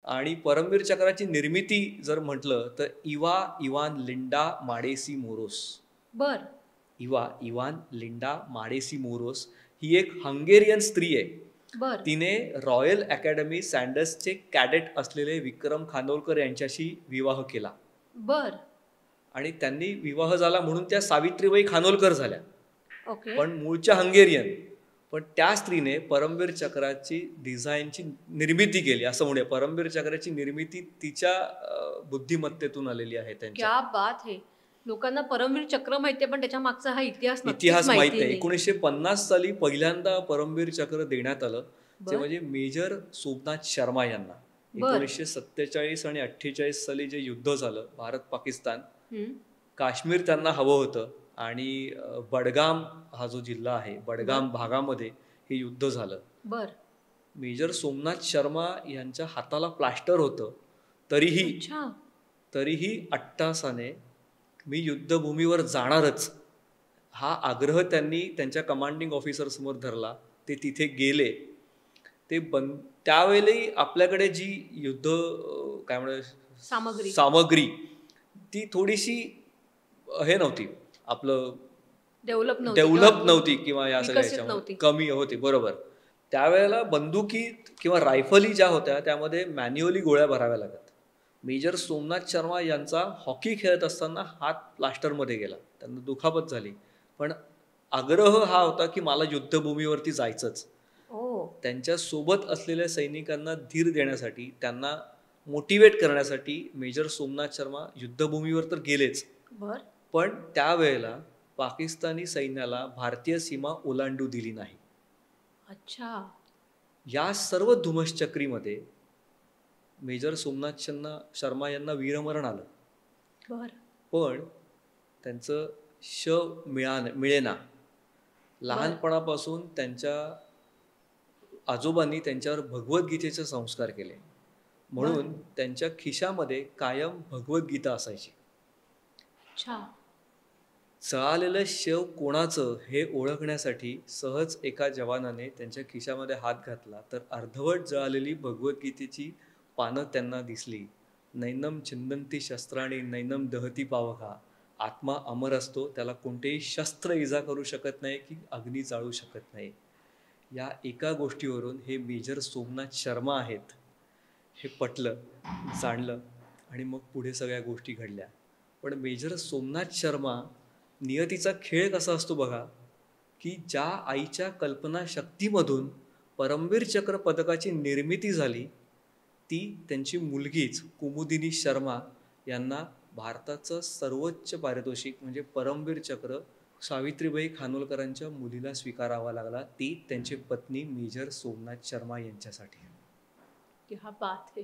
आणि परमवीर चक्राची निर्मिती जर म्हटलं तर इवान लिंडा माडेसी मोरोस. बर. इवान लिंडा माडेसी मोरोस ही एक हंगेरियन स्त्री आहे. बर. तिने रॉयल अकॅडमी सँडर्सचे कॅडेट असलेले विक्रम खानोलकर यांच्याशी विवाह केला. बर. आणि त्यांनी विवाह झाला म्हणून त्या सावित्रीबाई खानोलकर झाल्या. ओके. पण मूळच्या हंगेरियन. पण त्या स्त्रीने परमवीर चक्राची डिझाईनची निर्मिती केली असं म्हणूया. परमवीर चक्राची निर्मिती तिच्या बुद्धिमत्तेतून आलेली आहे त्यांच्या. क्या बात है. लोकांना परमवीर चक्र माहितीये पण त्याच्या मागचा हा इतिहास इतिहास माहित नाही. नाही. 1950 साली पहिल्यांदा परमवीर चक्र देण्यात आलं ते बर. म्हणजे मेजर सोमनाथ शर्मा यांना. बर. 1947 आणि 48 साली जे युद्ध झालं भारत पाकिस्तान, हम्म. काश्मीर त्यांना हवं होतं आणि बडगाम हा जो जिल्हा आहे बडगाम भागामध्ये हे युद्ध झालं. बर. मेजर सोमनाथ शर्मा यांच्या हाताला प्लास्टर होतं तरीही अट्टासाने मी युद्धभूमीवर जाणारच हा आग्रह त्यांनी त्यांच्या कमांडिंग ऑफिसर समोर धरला. ते तिथे गेले. ते त्यावेळेलाही आपल्याकडे जी युद्ध काय म्हणतात सामग्री ती थोडीशी हे नव्हती, आपलं डेव्हलप नव्हती किंवा या सगळ्या कमी होती. बरोबर. त्यावेळेला बंदुकी किंवा रायफली ज्या होत्या त्यामध्ये मॅन्युअली गोळ्या भराव्या लागत. मेजर सोमनाथ शर्मा यांचा हॉकी खेळत असताना हात प्लास्टरमध्ये गेला, त्यांना दुखापत झाली. पण आग्रह हा होता की मला युद्धभूमीवरती जायचंच. त्यांच्या सोबत असलेल्या सैनिकांना धीर देण्यासाठी, त्यांना मोटिवेट करण्यासाठी मेजर सोमनाथ शर्मा युद्धभूमीवर तर गेलेच. पण त्यावेळेला पाकिस्तानी सैन्याला भारतीय सीमा ओलांडू दिली नाही. अच्छा. या सर्व धुमश्चक्रीमध्ये मेजर सोमनाथ शर्मा यांना वीरमरण आलं. पण त्यांचं शव मिळेना. लहानपणापासून त्यांच्या आजोबांनी त्यांच्यावर भगवद्गीतेचे संस्कार केले म्हणून त्यांच्या खिशामध्ये कायम भगवद्गीता असायची. जळालेलं शव कोणाचं हे ओळखण्यासाठी सहज एका जवानाने त्यांच्या खिशामध्ये हात घातला तर अर्धवट जळालेली भगवद्गीतेची पानं त्यांना दिसली. नैनम छिंदंती शस्त्राणी नैनम दहती पावका. आत्मा अमर असतो, त्याला कोणतेही शस्त्र इजा करू शकत नाही की अग्नी जाळू शकत नाही. या एका गोष्टीवरून हे मेजर सोमनाथ शर्मा आहेत हे पटलं, जाणलं आणि मग पुढे सगळ्या गोष्टी घडल्या. पण मेजर सोमनाथ शर्मा नियतीचा खेळ कसा असतो बघा, की ज्या आईच्या कल्पनाशक्तीमधून परमवीर चक्र पदकाची निर्मिती झाली ती त्यांची मुलगीच कुमुदिनी शर्मा यांना भारताचं सर्वोच्च पारितोषिक म्हणजे परमवीर चक्र सावित्रीबाई खानोलकरांच्या मुलीला स्वीकारावा लागला. ती त्यांची पत्नी मेजर सोमनाथ शर्मा यांच्यासाठी. क्या बात है.